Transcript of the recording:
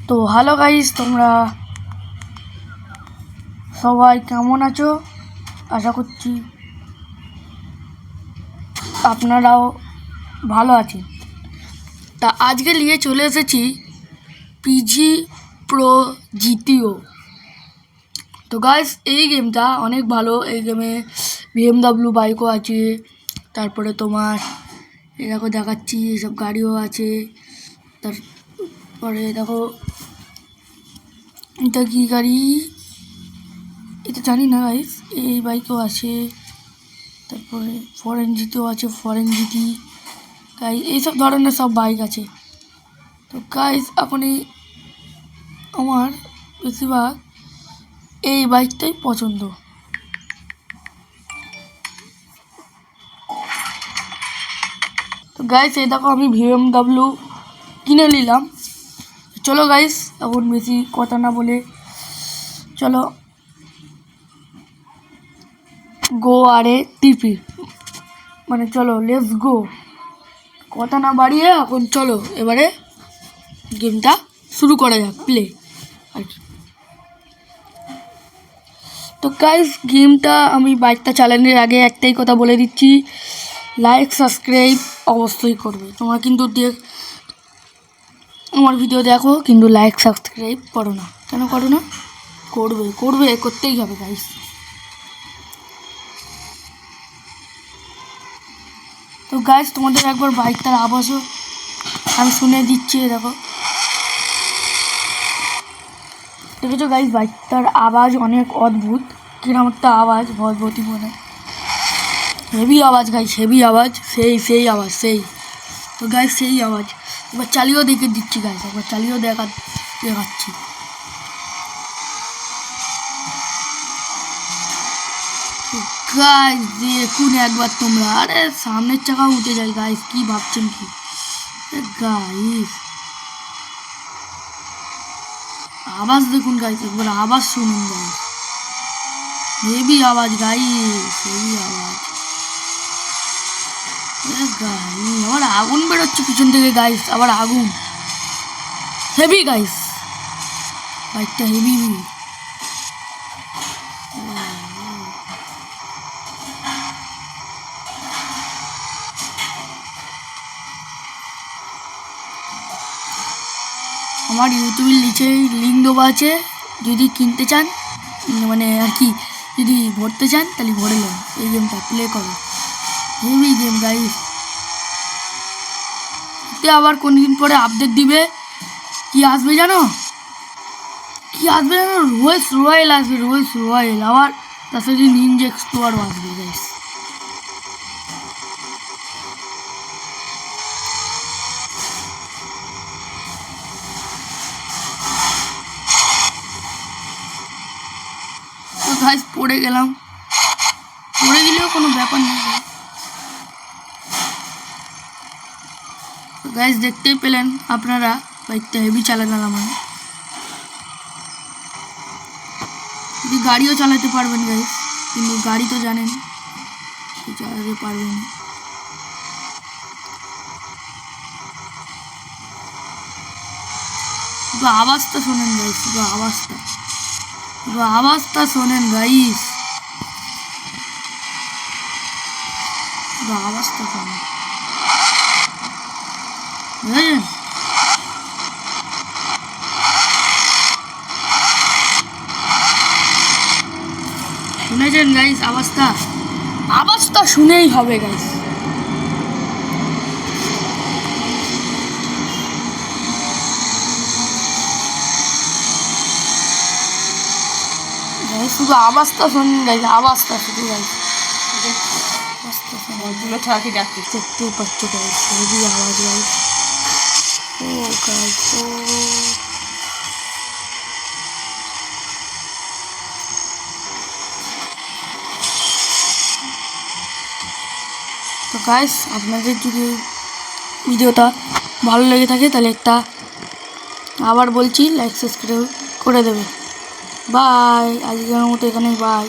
তো hello guys, তোমরা সবাই কেমন আছো? আশা করছি আপনারাও ভালো আছেন। তা আজকে নিয়ে চলে এসেছি পিজি প্রো জিটিও। তো গাইস, এই গেমটা অনেক ভালো। এই গেমে BMW বাইকও আছে, তারপরে তোমার দেখো দেখাচ্ছি এসব গাড়িও আছে। তারপরে দেখো এটা কি গাড়ি, এটা জানি না গাইস। এই বাইকও আছে, তারপরে ফরেন জিটিও আছে, ফরেন জিটি গাইস, এইসব ধরনের সব বাইক আছে। তো গাইস এখন আমার বেশিরভাগ এই বাইকটাই পছন্দ। তো গাইস এই দেখো আমি BMW কিনে নিলাম। চলো গাইস, এখন বেশি কথা না বলে চলো গো আরে টিপি, মানে চলো লেটস গো। কথা না বাড়িয়ে এখন চলো এবারে গেমটা শুরু করা যাক, প্লে আর কি। তো গাইস গেমটা আমি বাইকটা চালানোর আগে একটাই কথা বলে দিচ্ছি, লাইক সাবস্ক্রাইব অবশ্যই করবে। তোমরা কিন্তু আমার ভিডিও দেখো কিন্তু লাইক সাবস্ক্রাইব করো না, কেন করো না? করবে করতেই হবে গাইস। তো গাইস তোমাদের একবার বাইকটার আওয়াজও আমি শুনে দিচ্ছি। দেখো দেখেছো গাইস, বাইকটার আওয়াজ অনেক অদ্ভুত, কিরকম একটা আওয়াজ, ভগবতী মনে হেভি আওয়াজ গাইস, হেভি আওয়াজ, সেই আওয়াজ সেই। তো গাইস সেই আওয়াজ এবার চালিয়েও দেখে দিচ্ছি গাইস, একবার চালিয়েও দেখাচ্ছি। গাইস দেখুন একবার তোমরা, আরে সামনের চাকা উঠে যায় গাইস, কি ভাবছেন কি গাইস? আওয়াজ দেখুন গাইস, একবার আওয়াজ শুনুন গাইস, হেভি আওয়াজ গাইস, হেভি আওয়াজ গাইস। আবার আগুন বেরোচ্ছে পিছন থেকে গাইস, আবার আগুন, হেভি গাইস, বাইকটা হেভি। আমার ইউটিউবের নিচে লিঙ্ক দেওয়া আছে, যদি কিনতে চান মানে আর কি, যদি ভরতে চান তাহলে ভরে নেন, এই গেমটা প্লে করো, হেভি গেম গাইস। এতে আবার কোন দিন পরে আপডেট দিবে, কি আসবে জানো? রোলস রয়েল আসবে, রোলস রয়েল, আবার তার সাথে নিনজা এক্সপ্লোরারও আসবে গাইস। তো গাইস পড়ে গেলাম, পড়ে দিলেও কোনো ব্যাপার নেই। তো গাইস দেখতেই পেলেন আপনারা, বাইকটা হেভি চালালাম আমি, যদি গাড়িও চালাতে পারবেন গাইস, কিন্তু গাড়ি তো জানেন চালাতে পারবেন। শুধু আওয়াজটা শোনেন গাইস, শুধু আওয়াজটা শোনেন গাইস, শুধু আওয়াজটা শোনেন, বুঝলেন? শুনেছেন গাইস আওয়াজটা শুনেই হবে গাইস। শুধু আওয়াজটা শুনুন গাইস, আওয়াজটা শুধু গাইস, দেখতেই পাচ্ছ গাইস, হেভি আওয়াজ গাইস। ও গাইস তো গাইস আপনাদের যদি ভিডিওটা ভালো লেগে থাকে তাহলে একটা, আবার বলছি, লাইক সাবস্ক্রাইব করে দেবে। বাই, আজকের মতো এখানেই বাই।